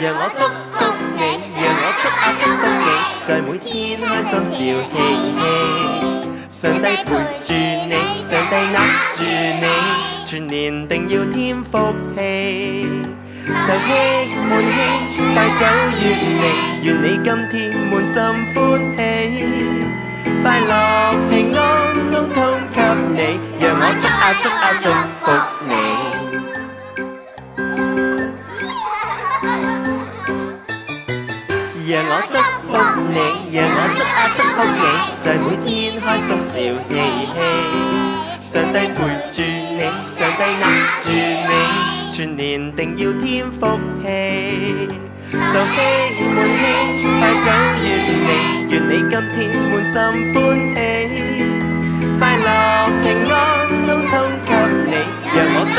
讓我祝福你，讓我祝福你，在每天開心笑嘻嘻。上帝陪住你，上帝握住你，全年定要添福氣。受氣悶氣，快走遠離，願你今天滿心歡喜。快樂平安都通給你，讓我祝福你。讓我祝福你，讓我祝福你，在每天開心笑嘻嘻。上帝陪住你，上帝握住你，全年定要添福氣。受氣悶氣，快走遠離，願你今天滿心歡喜。快樂平安都通給你，讓我祝